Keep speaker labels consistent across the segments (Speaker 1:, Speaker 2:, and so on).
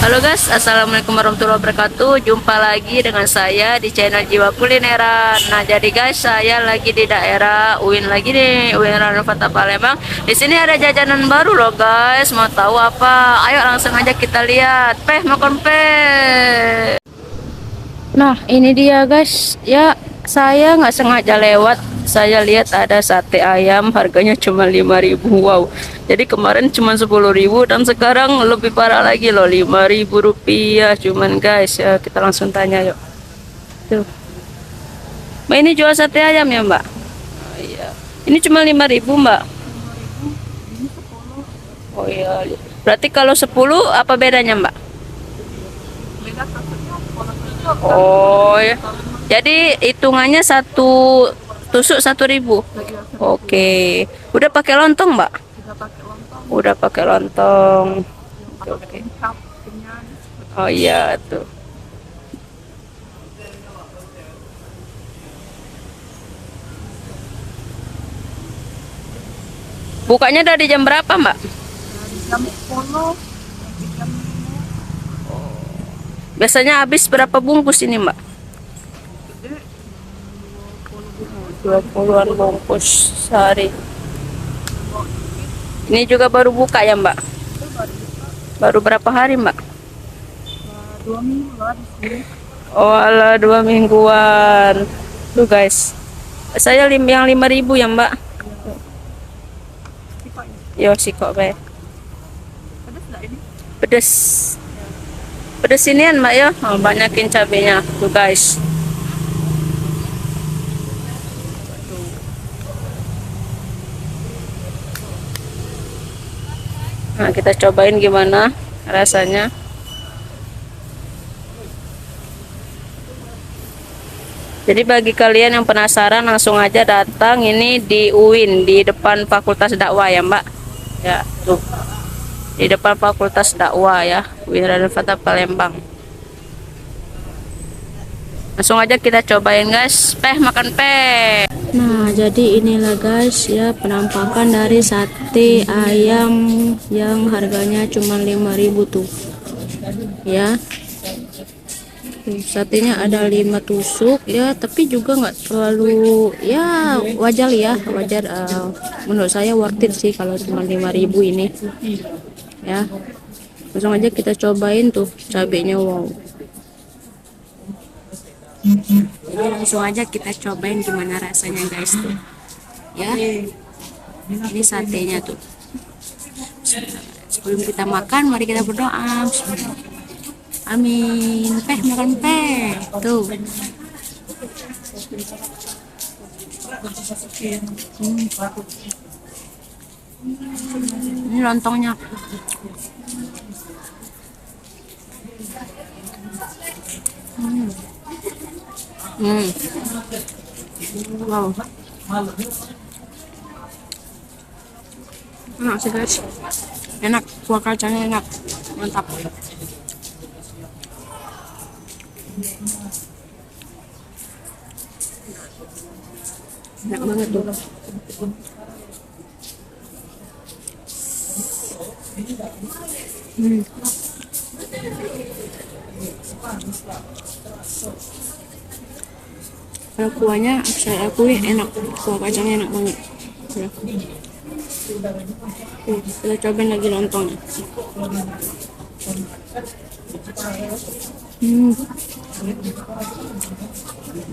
Speaker 1: Halo guys, assalamualaikum warahmatullahi wabarakatuh. Jumpa lagi dengan saya di channel Jiwa Kulineran. Nah, jadi guys, saya lagi di daerah UIN lagi nih, UIN Ranupata Palembang. Di sini ada jajanan baru loh guys. Mau tahu apa? Ayo langsung aja kita lihat. Makan peh. Nah, ini dia guys. Ya, saya nggak sengaja lewat. Saya lihat ada sate ayam, harganya cuma 5.000. Wow. Jadi kemarin cuma 10.000 dan sekarang lebih parah lagi loh, 5.000 rupiah. Cuman guys, ya kita langsung tanya yuk. Tuh. Mbak, ini jual sate ayam ya, Mbak? Oh, iya. Ini cuma 5.000, Mbak. Oh iya. Berarti kalau 10 apa bedanya, Mbak? Oh ya. Jadi hitungannya satu tusuk 1.000. Oke. Udah pakai lontong, Mbak? Udah pakai lontong. Oke. Oh iya tuh. Bukanya dari jam berapa, Mbak?
Speaker 2: Jam 10 jam
Speaker 1: Biasanya habis berapa bungkus ini, Mbak?
Speaker 2: gede
Speaker 1: 20-an bungkus sehari. Ini juga baru buka ya, Mbak?
Speaker 2: itu baru buka
Speaker 1: Baru berapa hari, Mbak?
Speaker 2: 2 minggu lah di sini.
Speaker 1: Oh, ala 2 mingguan. Tuh guys. Saya yang 5.000 ya, Mbak.
Speaker 2: Sipanya
Speaker 1: Yo sih kok, Be.
Speaker 2: pedas nggak ini?
Speaker 1: Pedes. Pedes inian, Mbak ya. Oh, banyakin cabenya. Tuh guys. Nah, kita cobain gimana rasanya. Jadi bagi kalian yang penasaran langsung aja datang ini di UIN di depan Fakultas Dakwah ya, Mbak. Ya, tuh. Di depan Fakultas Dakwah ya, UIN Ranupata Palembang. Langsung aja kita cobain guys. Makan peh. Nah, jadi inilah guys ya penampakan dari sate ayam yang harganya cuma 5.000 tuh. Ya. Satenya ada 5 tusuk ya, tapi juga nggak terlalu ya, wajar ya, wajar. Menurut saya worth it sih kalau cuma 5.000 ini ya. Langsung aja kita cobain tuh cabenya, wow. Jadi langsung aja kita cobain gimana rasanya guys tuh ya. Ini satenya tuh. Sebelum kita makan, mari kita berdoa. Amin. Makan peh. Tuh. Ini lontongnya. Hmm. Hmm. Wow. Enak sih guys. Enak. Kuah kacangnya enak. Mantap. Enak banget tuh. Hmm. Kalau kuahnya saya akui enak, kuah kacangnya enak banget ya. Kita cobain lagi lontongnya.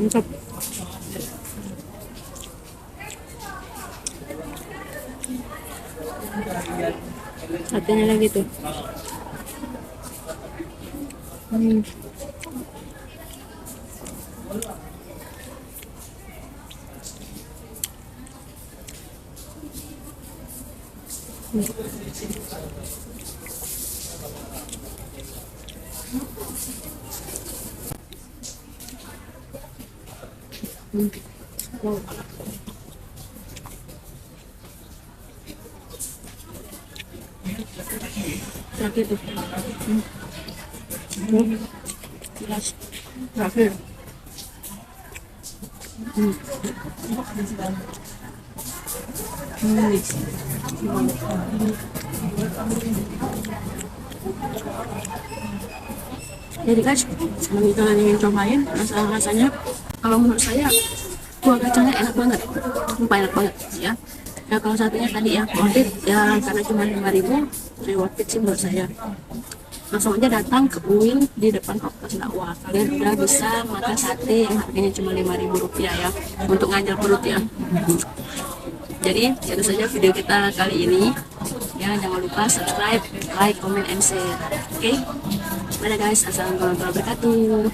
Speaker 1: Mantap. Satenya lagi tuh. Wow. Lagi tuh. Jelas. Terakhir.
Speaker 3: Jadi guys, sebelum kalian ingin cobain rasanya, kalau menurut saya kuah kacangnya enak banget, sumpah enak banget ya. Ya kalau satunya tadi ya worth it ya, karena cuma 5.000, worth it sih menurut saya. Langsung aja datang ke UIN di depan Fakultas Dakwah, kalian udah bisa makan sate yang harganya cuma 5.000 rupiah ya, untuk ngajal perut ya. Jadi itu saja video kita kali ini ya, jangan lupa subscribe, like, comment, and share. Oke, dadah guys, assalamualaikum warahmatullahi wabarakatuh.